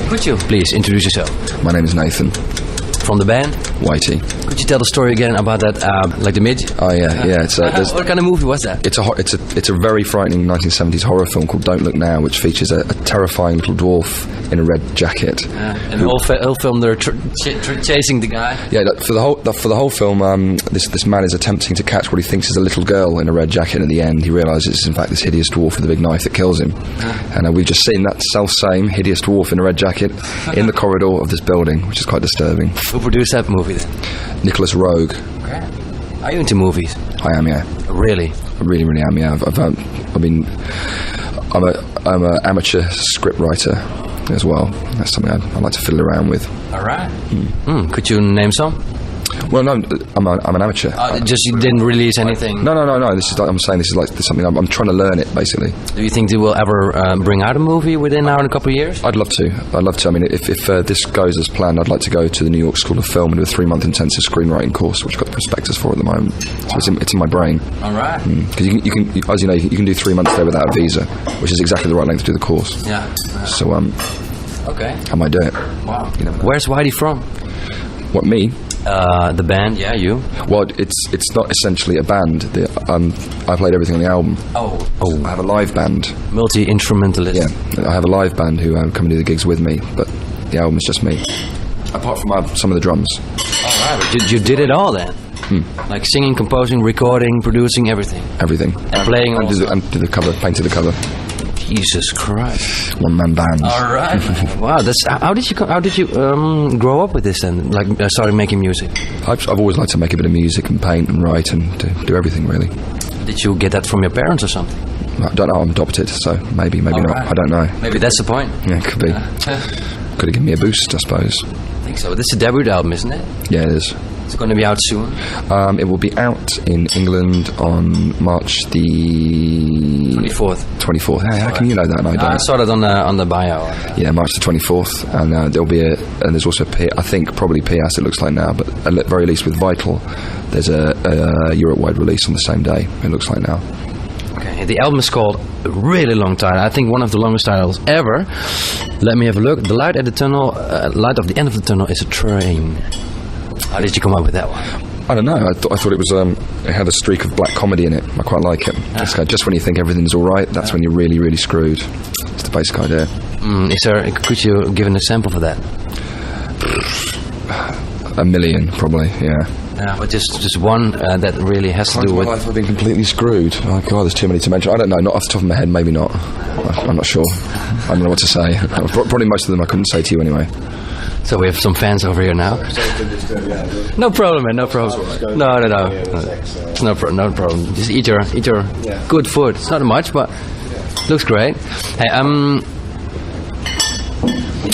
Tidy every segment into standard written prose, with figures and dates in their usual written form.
Could you please introduce yourself? My name is Nathan. From the band? Whitey. Could you tell the story again about that, like the midget? Oh yeah. It's what kind of movie was that? It's a very frightening 1970s horror film called Don't Look Now, which features a terrifying little dwarf in a red jacket. And the whole film they're chasing the guy. Yeah, for the whole film, this man is attempting to catch what he thinks is a little girl in a red jacket. And at the end, he realises it's in fact this hideous dwarf with a big knife that kills him. And we've just seen that self-same hideous dwarf in a red jacket in the corridor of this building, which is quite disturbing. Who produced that movie then? Nicholas Rogue. Okay. Are you into movies? I am, yeah. Really? I really am, yeah. I'm an amateur script writer as well. That's something I like to fiddle around with. All right. Could you name some? Well, no, I'm an amateur. Just you didn't release anything? No. This is like, I'm saying this is like something I'm trying to learn it, basically. Do you think they will ever bring out a movie within now in a couple of years? I'd love to. I mean, if this goes as planned, I'd like to go to the New York School of Film and do a 3-month intensive screenwriting course, which I've got the prospectus for at the moment. So it's in my brain. All right. Because you can, as you know, you can do 3 months there without a visa, which is exactly the right length to do the course. Yeah. So okay. I might do it. Wow. Where's Whitey from? What, me? The band, yeah, you. Well, it's not essentially a band. I played everything on the album. Oh. I have a live band. Multi-instrumentalist. Yeah, I have a live band who come and do the gigs with me, but the album is just me. Apart from some of the drums. All right, you did it all then. Like singing, composing, recording, producing, everything. Everything. And playing and do the cover, painted the cover. Jesus Christ! One-man band. All right. Wow. How did you grow up with this then? Like starting making music? I've always liked to make a bit of music and paint and write and do everything really. Did you get that from your parents or something? I don't know. I'm adopted, so maybe not. Right. I don't know. Maybe that's the point. Yeah, it could be. Could have given me a boost, I suppose. I think so. This is a debut album, isn't it? Yeah, it is. It's going to be out soon? It will be out in England on March the 24th. Hey, how can you know that? And I don't. I saw it on the bio. Yeah, March the 24th, and there'll be and there's also I think probably PS. It looks like now, but at the very least with Vital, there's a Europe-wide release on the same day. It looks like now. Okay, the album is called a really long title. I think one of the longest titles ever. Let me have a look. The light at the tunnel, light of the end of the tunnel is a train. How did you come up with that one? I don't know. I thought it was. It had a streak of black comedy in it. I quite like it. Just when you think everything's all right, that's when you're really, really screwed. It's the basic idea. Could you give an example for that? A million, probably. Yeah. Yeah, but just one that really has to do with. My life I've been completely screwed. Oh God, there's too many to mention. I don't know. Not off the top of my head. Maybe not. I'm not sure. I don't know what to say. Probably most of them I couldn't say to you anyway. So we have some fans over here now. No problem, man. No problem. No problem. Just eat your good food. It's not much, but looks great. Hey,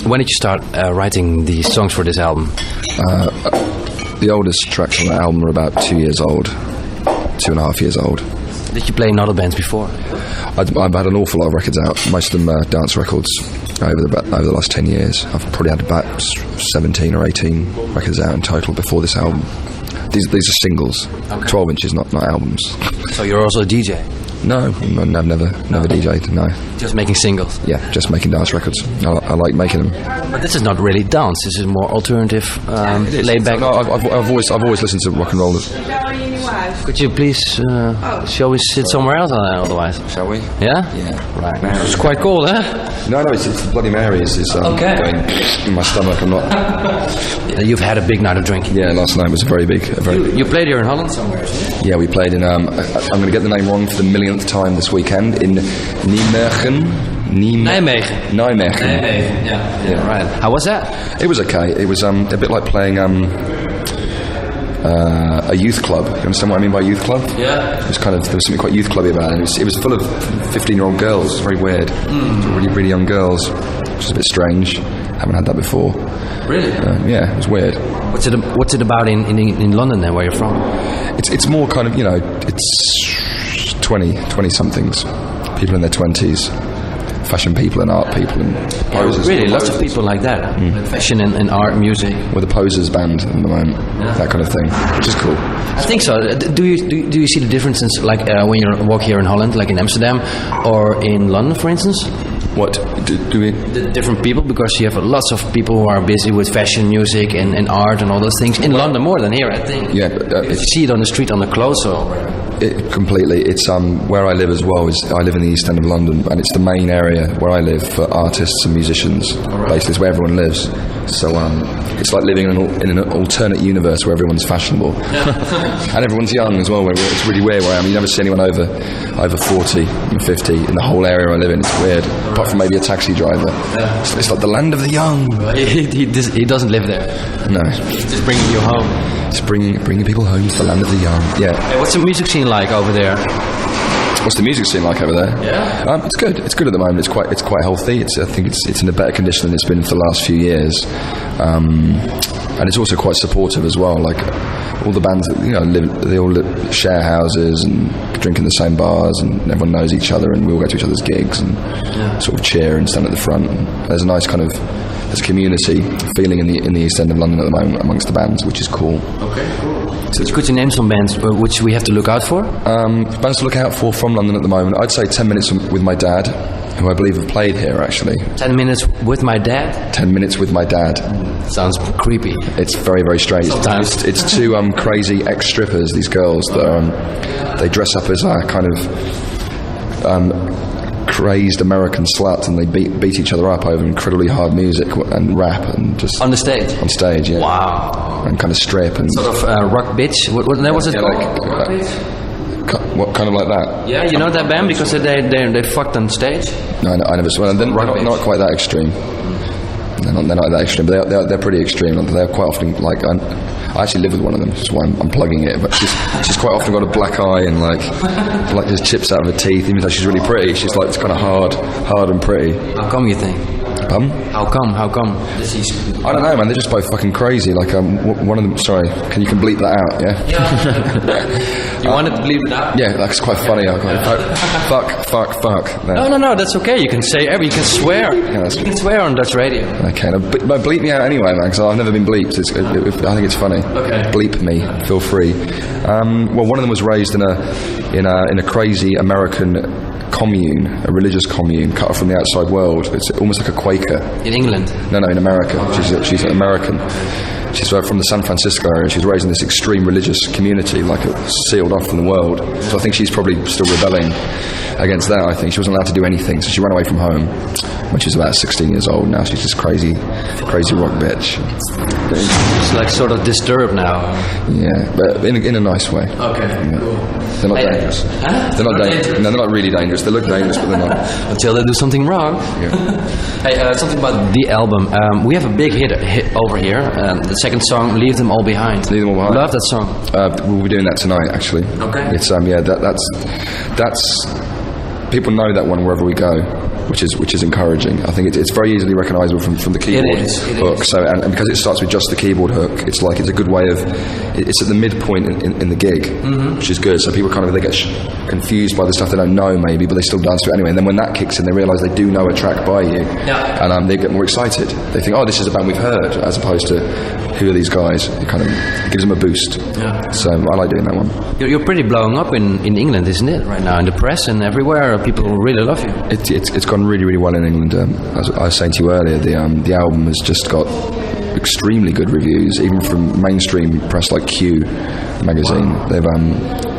when did you start writing the songs for this album? The oldest tracks on the album are about 2 years old, 2.5 years old. Did you play in other bands before? I've had an awful lot of records out. Most of them are dance records over the last 10 years. I've probably had about 17 or 18 records out in total before this album. These are singles, okay. 12 inches, not albums. So you're also a DJ? No, I've never DJ'd, no. Just making singles? Yeah, just making dance records. I like making them. But this is not really dance, this is more alternative, laid back. No, I've always listened to rock and roll. Could you please, shall we sit somewhere else otherwise? Shall we? Yeah? Yeah. Right. It's quite cold, huh? No, it's Bloody Mary is okay. Going in my stomach. I'm not. You've had a big night of drinking. Yeah, last night was very big. You played here in Holland somewhere? Yeah, we played in. I'm going to get the name wrong for the millionth time this weekend in Nijmegen. Nijmegen. Yeah, right. How was that? It was okay. It was a bit like playing a youth club. You understand what I mean by youth club? Yeah. It was there was something quite youth clubby about it. It was full of 15-year-old girls. It was very weird. Really, really young girls, which is a bit strange. Haven't had that before. Really? Yeah, it was weird. What's it about in London then, where you're from? It's more kind of, it's 20-somethings, people in their 20s, fashion people and art people and posers. Really, lots of people like that. Fashion and art, music. With the Posers band at the moment, that kind of thing, which is cool. I think so. Do you see the differences, like when you walk here in Holland, like in Amsterdam, or in London, for instance? What do we? The different people, because you have lots of people who are busy with fashion, music, and art and all those things in London more than here, I think. Yeah, but, you see it on the street, on the clothes, or completely. It's where I live as well. Is I live in the East End of London, and it's the main area where I live for artists and musicians. Basically, it's where everyone lives. So it's like living in an alternate universe where everyone's fashionable and everyone's young as well. It's really weird where I am. You never see anyone over 40 and 50 in the whole area I live in. It's weird, apart from maybe a taxi driver. It's like the land of the young. He doesn't live there. No, he's just bringing you home. It's bringing people home to the land of the young. Yeah. Hey, what's the music scene like over there? What's the music scene like over there? Yeah. It's good. It's good at the moment. It's quite healthy. I think it's in a better condition than it's been for the last few years, and it's also quite supportive as well. Like all the bands that they all share houses and drink in the same bars, and everyone knows each other, and we all go to each other's gigs and sort of cheer and stand at the front. And there's a nice kind of community feeling in the East End of London at the moment amongst the bands, which is cool. Okay, cool. So could you name some bands which we have to look out for? Bands to look out for from London at the moment. I'd say 10 Minutes with My Dad, who I believe have played here actually. 10 Minutes with My Dad? 10 Minutes with My Dad. Sounds creepy. It's very, very strange. Sometimes. It's two crazy ex-strippers, these girls, that they dress up as kind of crazed American sluts, and they beat each other up over incredibly hard music and rap and just on the stage. On stage, yeah. Wow. And kind of strip and sort of rock bitch. What was it? Rock bitch? What kind of like that? Yeah, you know that band because they fucked on stage. No, I never. Well, they're not quite that extreme. They're not that extreme, but they're pretty extreme. They're quite often like. I actually live with one of them, which is why I'm plugging it. But she's quite often got a black eye and like just chips out of her teeth. Even though she's really pretty, she's like it's kind of hard and pretty. How come you think? How come? I don't know, man. They're just both fucking crazy. Like one of them. Sorry, you can bleep that out? Yeah. You wanted to bleep it out? Yeah, that's quite funny. Fuck. No. That's okay. You can say you can swear. Yeah, you can swear on Dutch radio. Okay, no, bleep me out anyway, man. Because I've never been bleeped. I think it's funny. Okay. Bleep me. Feel free. Well, one of them was raised in a crazy American commune, a religious commune cut off from the outside world. It's almost like a Quaker. In England? No, in America. She's American. She's from the San Francisco area. She's raised in this extreme religious community, like sealed off from the world. So I think she's probably still rebelling against that. I think she wasn't allowed to do anything, so she ran away from home when she was about 16 years old. Now she's just crazy rock bitch. She's like sort of disturbed now. Yeah, but in a nice way. Okay, yeah. Cool. They're not dangerous. Huh? They're not dangerous. No, they're not really dangerous. They look dangerous, but they're not. Until they do something wrong. Yeah. Hey, something about the album. We have a big hit over here. The second song, "Leave Them All Behind." Leave Them All Behind. Love that song. We'll be doing that tonight, actually. Okay. It's that's people know that one wherever we go, which is encouraging. I think it's very easily recognisable from the keyboard hook. So and because it starts with just the keyboard hook, it's a good way of it's at the midpoint in the gig, which is good. So people they get confused by the stuff they don't know maybe, but they still dance to it anyway. And then when that kicks in, they realise they do know a track by you, and they get more excited. They think, oh, this is a band we've heard, as opposed to who are these guys? It kind of gives them a boost. Yeah. So I like doing that one. You're pretty blowing up in England, isn't it? Right now in the press and everywhere, people really love you. It's gone really, really well in England. As I was saying to you earlier, the album has just got extremely good reviews, even from mainstream press like Q magazine. Wow.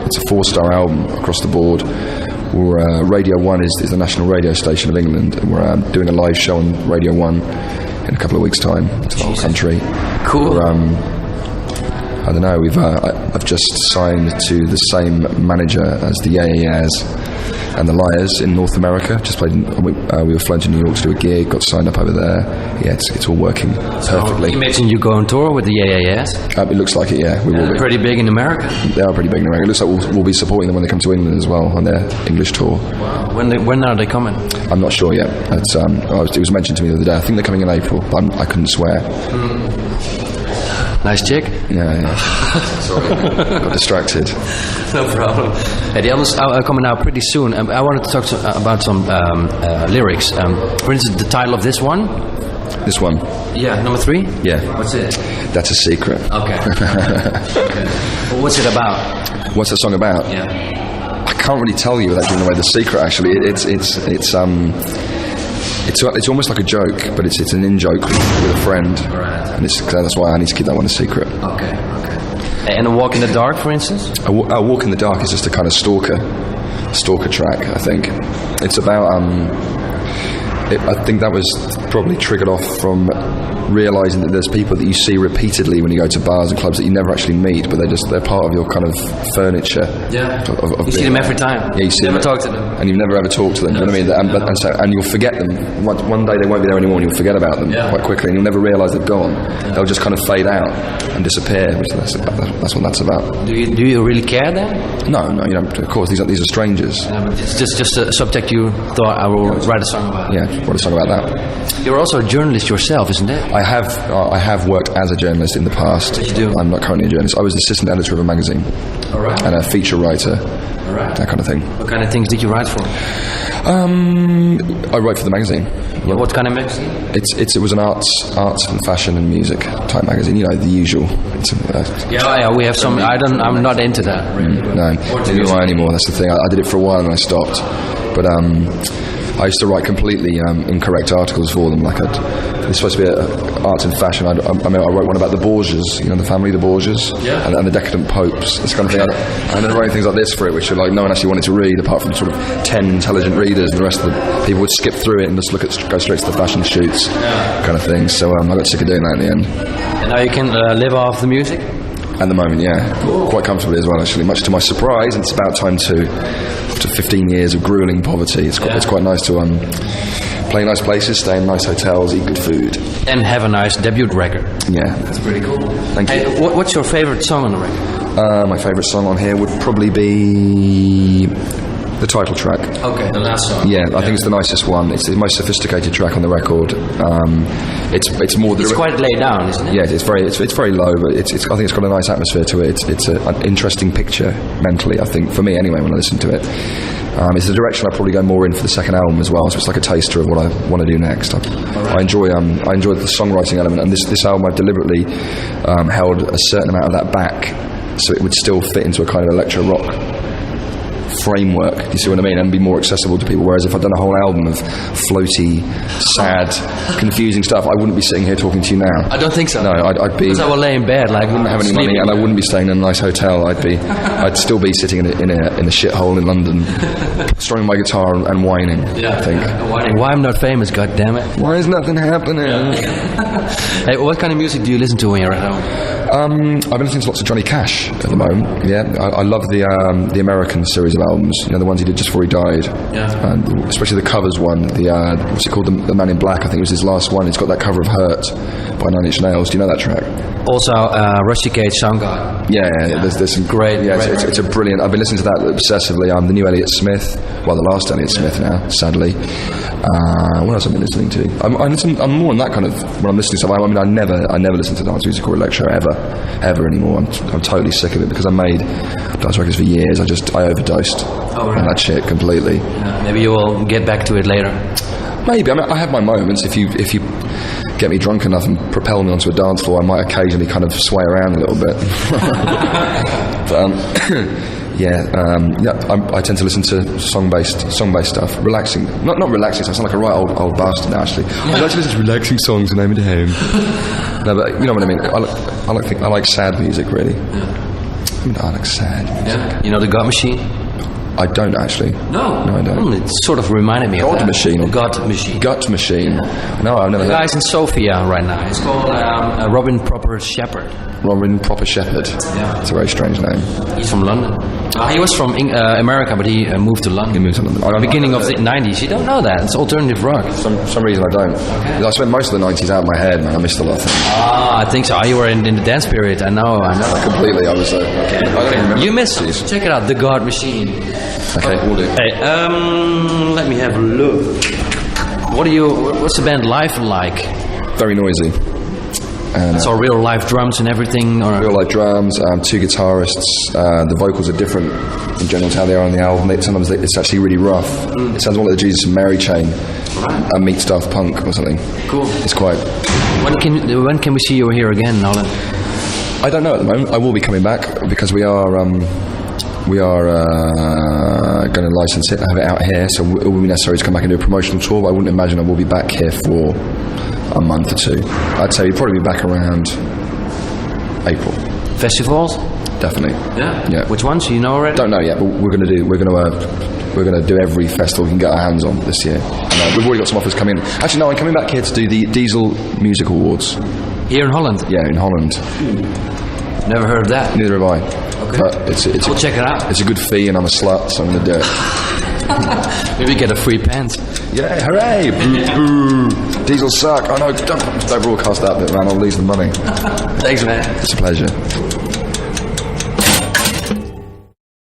It's a 4-star album across the board. Radio 1 is the national radio station of England, and we're doing a live show on Radio 1 in a couple of weeks' time to the whole country. Cool. I don't know. I've just signed to the same manager as the Yeah and the Liars in North America. Just played. We were flown to New York to do a gig. Got signed up over there. Yeah, it's all working perfectly. You mentioned you go on tour with the Yeah. It looks like it. Yeah, we will be. Pretty big in America. They are pretty big in America. It looks like we'll be supporting them when they come to England as well on their English tour. Wow. When are they coming? I'm not sure yet. It was mentioned to me the other day. I think they're coming in April, but I couldn't swear. Nice chick? Yeah. Sorry, got distracted. No problem. Hey, the album's coming out pretty soon. I wanted to talk about some lyrics. For instance, the title of this one. This one? Yeah, number 3? Yeah. What's it? That's a secret. Okay. Well, what's it about? What's the song about? Yeah. I can't really tell you without giving away the secret, actually. It's almost like a joke, but it's an in-joke with a friend, and that's why I need to keep that one a secret. Okay. And A Walk in the Dark, for instance? A Walk in the Dark is just a kind of stalker track, I think. It's about I think that was probably triggered off from realising that there's people that you see repeatedly when you go to bars and clubs that you never actually meet, but they're part of your kind of furniture. Yeah. You see them every time. Yeah, you see never them, talk to them, and you've never ever talked to them. No. Do you know what I mean? And you'll forget them. One day they won't be there anymore, and you'll forget about them quite quickly, and you'll never realise they've gone. Yeah. They'll just kind of fade out and disappear. Which that's what that's about. Do you really care then? No, you don't. Of course, these are strangers. But it's just a subject you thought I will write a song about. Yeah, write a song about that. You're also a journalist yourself, isn't it? I have worked as a journalist in the past. You do? I'm not currently a journalist. I was the assistant editor of a magazine. All right. And a feature writer. All right. That kind of thing. What kind of things did you write for? I wrote for the magazine. Yeah, what kind of magazine? It was an arts and fashion and music type magazine. You know, the usual. We have some. I'm not into that. Really. No, neither am I anymore. That's the thing. I did it for a while and I stopped. But I used to write completely incorrect articles for them. Like it's supposed to be art and fashion. I wrote one about the Borgias, the family, the Borgias, and the decadent popes. This kind of thing. I ended up writing things like this for it, which no one actually wanted to read, apart from sort of 10 intelligent readers, and the rest of the people would skip through it and just go straight to the fashion shoots, kind of thing. So I got sick of doing that in the end. And now you can live off the music? At the moment, yeah. Quite comfortably as well, actually. Much to my surprise, it's about time to, after 15 years of gruelling poverty, it's quite nice to play in nice places, stay in nice hotels, eat good food. And have a nice debut record. Yeah. That's pretty cool. Thank you. Hey, what's your favourite song on the record? My favourite song on here would probably be the title track. Okay, the last song. Yeah, I think it's the nicest one. It's the most sophisticated track on the record. It's more. It's quite laid down, isn't it? Yeah, it's very low, but I think it's got a nice atmosphere to it. It's an interesting picture mentally, I think, for me anyway. When I listen to it, it's the direction I probably go more in for the second album as well. So it's like a taster of what I want to do next. I enjoy the songwriting element, and this album I've deliberately held a certain amount of that back, so it would still fit into a kind of electro rock framework, do you see what I mean, and be more accessible to people. Whereas if I'd done a whole album of floaty, sad, confusing stuff, I wouldn't be sitting here talking to you now. I don't think so. No, I'd be. Because I will lay in bed, like I wouldn't have any money, and I wouldn't be staying in a nice hotel. I'd still be sitting in a shithole in London, strumming my guitar and whining. Yeah, I think. Whining. Why I'm not famous? God damn it! Why is nothing happening? Hey, what kind of music do you listen to when you're at home? I've been listening to lots of Johnny Cash at the moment. Yeah, I love the American series of albums. The ones he did just before he died. Yeah. And especially the covers one. What's it called? The Man in Black. I think it was his last one. It's got that cover of Hurt by Nine Inch Nails. Do you know that track? Also, Rusty Cage, Soundgarden. Yeah. There's some great. Yeah, it's a brilliant. I've been listening to that obsessively. The new Elliott Smith. Well, the last Elliott Smith now, sadly. What else have I been listening to? I'm more on that kind of when I'm listening to stuff. I never listen to dance music or electro ever anymore. I'm totally sick of it because I made dance records for years. I overdosed on that shit completely. Yeah, maybe you will get back to it later. Maybe. I have my moments. If you get me drunk enough and propel me onto a dance floor, I might occasionally kind of sway around a little bit. But, I tend to listen to song-based stuff, relaxing. Not relaxing. I sound like a right old bastard now. Actually, I like to listen to relaxing songs when I'm at home. No, but you know what I mean. I like sad music, really. I like sad music. Yeah. You know the God Machine? I don't actually. No, I don't. It sort of reminded me of that. God Machine. God Machine. Gut Machine. No, I've never heard. The guy's in Sofia right now. It's called Robin Proper Shepherd. Robin Proper Shepherd. Yeah. It's a very strange name. He's from London. He was from America, but he moved to London. He moved to London. Beginning of the 90s. You don't know that. It's alternative rock. For some reason I don't. Okay. I spent most of the 90s out of my head, man. I missed a lot of things. I think so. You were in the dance period. I know. Completely. I was I don't even remember. You missed it. Check it out. The God Machine. Okay, we'll do. Hey, let me have a look. What's the band live like? Very noisy. It's all real live drums and everything? Or? Real live drums, two guitarists. The vocals are different in general to how they are on the album. Sometimes it's actually really rough. It sounds more like the Jesus and Mary chain meets Daft Punk or something. Cool. It's quite... When can we see you here again, Nolan? I don't know at the moment. I will be coming back because we are... We are going to license it, have it out here, so it will be necessary to come back and do a promotional tour, but I wouldn't imagine I will be back here for a month or two. I'd say we'll probably be back around April. Festivals? Definitely. Yeah. Which ones? You know already? Don't know yet, but we're going to do every festival we can get our hands on this year. And, we've already got some offers coming in. Actually, no, I'm coming back here to do the Diesel Music Awards. Here in Holland? Yeah, in Holland. Never heard of that. Neither have I. Okay. But We'll check it out. It's a good fee, and I'm a slut, so I'm going to do it. Maybe get a free pants. Yeah, hooray! Boo, boo. Diesel suck. Oh no, don't broadcast that bit, man. I'll lose the money. Thanks, man. It's a pleasure.